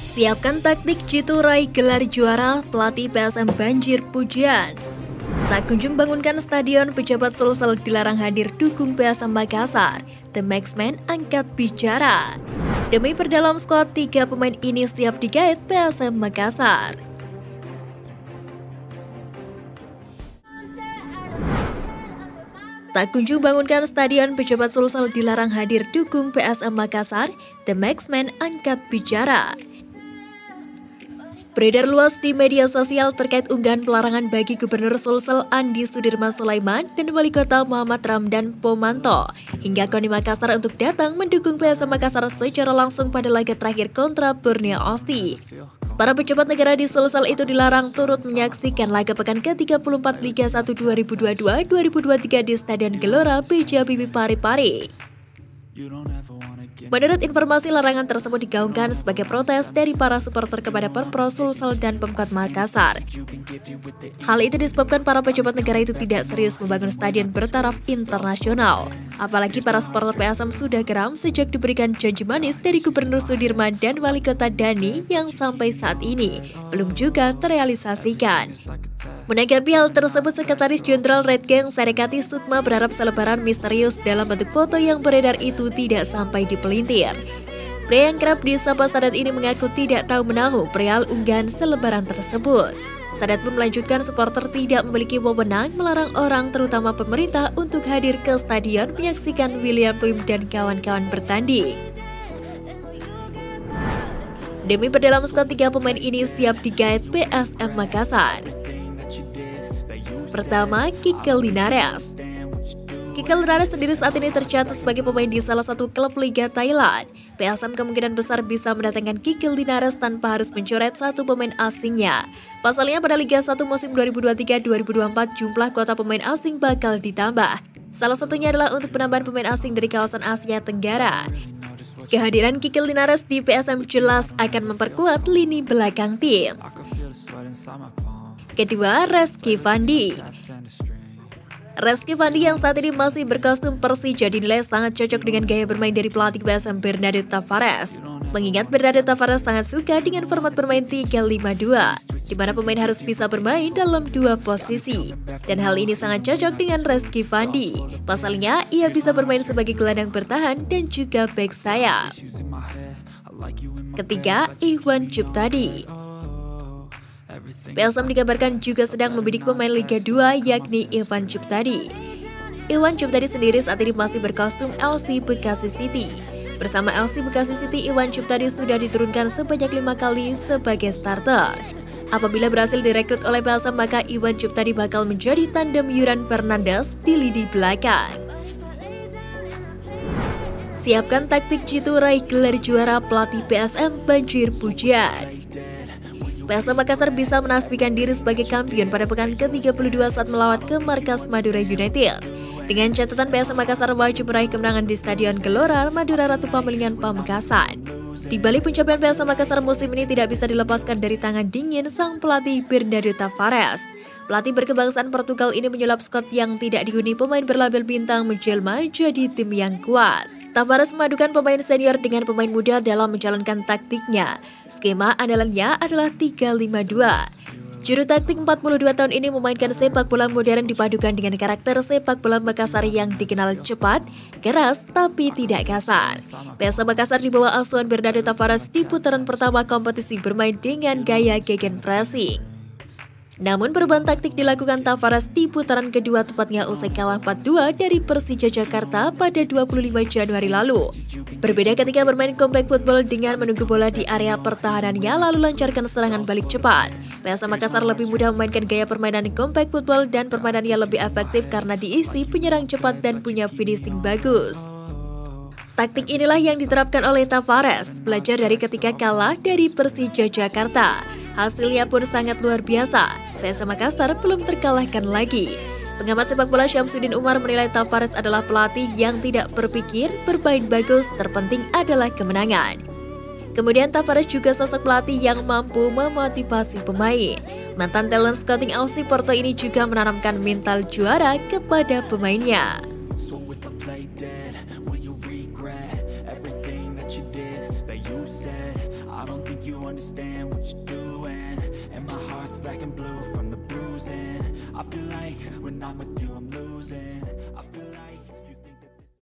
Siapkan taktik jitu raih gelar juara, pelatih PSM banjir pujian. Tak kunjung bangunkan stadion, pejabat Sulsel dilarang hadir dukung PSM Makassar. The Maxman angkat bicara. Demi perdalam skuad, 3 pemain ini siap digait PSM Makassar. Tak kunjung bangunkan stadion, pejabat Sulsel dilarang hadir dukung PSM Makassar. The Maxman angkat bicara. Beredar luas di media sosial terkait unggahan pelarangan bagi Gubernur Sulsel Andi Sudirman Sulaiman dan Wali Kota Muhammad Ramdan Pomanto hingga KONI Makassar untuk datang mendukung PSM Makassar secara langsung pada laga terakhir kontra Borneo FC. Para pejabat negara di Sulsel itu dilarang turut menyaksikan laga pekan ke-34 Liga 1 2022-2023 di Stadion Gelora B.J. Habibie Parepare. Menurut informasi, larangan tersebut digaungkan sebagai protes dari para supporter kepada Pemprov Sulsel dan Pemkot Makassar. Hal itu disebabkan para pejabat negara itu tidak serius membangun stadion bertaraf internasional. Apalagi para supporter PSM sudah geram sejak diberikan janji manis dari Gubernur Sudirman dan Wali Kota Dani yang sampai saat ini belum juga terrealisasikan. Menanggapi hal tersebut, Sekretaris Jenderal Red Gang Sarekati Sukma berharap selebaran misterius dalam bentuk foto yang beredar itu tidak sampai dipelintir. Pria yang kerap disapa Sadat ini mengaku tidak tahu menahu perihal unggahan selebaran tersebut. Sadat pun melanjutkan supporter tidak memiliki wewenang melarang orang, terutama pemerintah, untuk hadir ke stadion menyaksikan William Lim dan kawan-kawan bertanding. Demi perdalam skuad, 3 pemain ini siap digait PSM Makassar. Pertama, Kikel Linares. Kikel Linares sendiri saat ini tercatat sebagai pemain di salah satu klub Liga Thailand. PSM kemungkinan besar bisa mendatangkan Kikel Linares tanpa harus mencoret satu pemain asingnya. Pasalnya pada Liga 1 musim 2023-2024 jumlah kuota pemain asing bakal ditambah. Salah satunya adalah untuk penambahan pemain asing dari kawasan Asia Tenggara. Kehadiran Kikel Linares di PSM jelas akan memperkuat lini belakang tim. Kedua, Reski Fandi. Reski Fandi yang saat ini masih berkostum Persija dinilai sangat cocok dengan gaya bermain dari pelatih PSM Bernardo Tavares. Mengingat Bernardo Tavares sangat suka dengan format bermain 3-5-2, di mana pemain harus bisa bermain dalam 2 posisi. Dan hal ini sangat cocok dengan Reski Fandi. Pasalnya, ia bisa bermain sebagai gelandang bertahan dan juga bek sayap. Ketiga, Iwan Ciptadi. PSM dikabarkan juga sedang membidik pemain Liga 2 yakni Iwan Ciptadi. Iwan Ciptadi sendiri saat ini masih berkostum LC Bekasi City. Bersama LC Bekasi City, Iwan Ciptadi sudah diturunkan sebanyak 5 kali sebagai starter. Apabila berhasil direkrut oleh PSM, maka Iwan Ciptadi bakal menjadi tandem Yuran Fernandes di lini belakang. Siapkan taktik jitu raih gelar juara, pelatih PSM banjir pujian. PSM Makassar bisa menastikan diri sebagai kampion pada pekan ke-32 saat melawat ke markas Madura United. Dengan catatan, PSM Makassar wajib meraih kemenangan di Stadion Gelora Madura Ratu Pamelingan Pamekasan. Di balik pencapaian PSM Makassar musim ini tidak bisa dilepaskan dari tangan dingin sang pelatih Bernardo Tavares. Pelatih berkebangsaan Portugal ini menyulap skuad yang tidak dihuni pemain berlabel bintang menjelma jadi tim yang kuat. Tavares memadukan pemain senior dengan pemain muda dalam menjalankan taktiknya. Skema andalannya adalah 3-5-2. Juru taktik 42 tahun ini memainkan sepak bola modern dipadukan dengan karakter sepak bola Makassar yang dikenal cepat, keras, tapi tidak kasar. PSM Makassar di bawah asuhan Bernardo Tavares di putaran pertama kompetisi bermain dengan gaya gegenpressing. Namun perubahan taktik dilakukan Tavares di putaran kedua, tepatnya usai kalah 4-2 dari Persija Jakarta pada 25 Januari lalu. Berbeda ketika bermain compact football dengan menunggu bola di area pertahanannya lalu lancarkan serangan balik cepat. PSM Makassar lebih mudah memainkan gaya permainan compact football dan permainannya lebih efektif karena diisi penyerang cepat dan punya finishing bagus. Taktik inilah yang diterapkan oleh Tavares, belajar dari ketika kalah dari Persija Jakarta. Hasilnya pun sangat luar biasa. PSM Makassar belum terkalahkan lagi. Pengamat sepak bola Syamsuddin Umar menilai Tavares adalah pelatih yang tidak berpikir bermain bagus, terpenting adalah kemenangan. Kemudian Tavares juga sosok pelatih yang mampu memotivasi pemain. Mantan talent scouting FC Porto ini juga menanamkan mental juara kepada pemainnya. understand what you're doing, and my heart's black and blue from the bruising. I feel like when I'm with you I'm losing. I feel like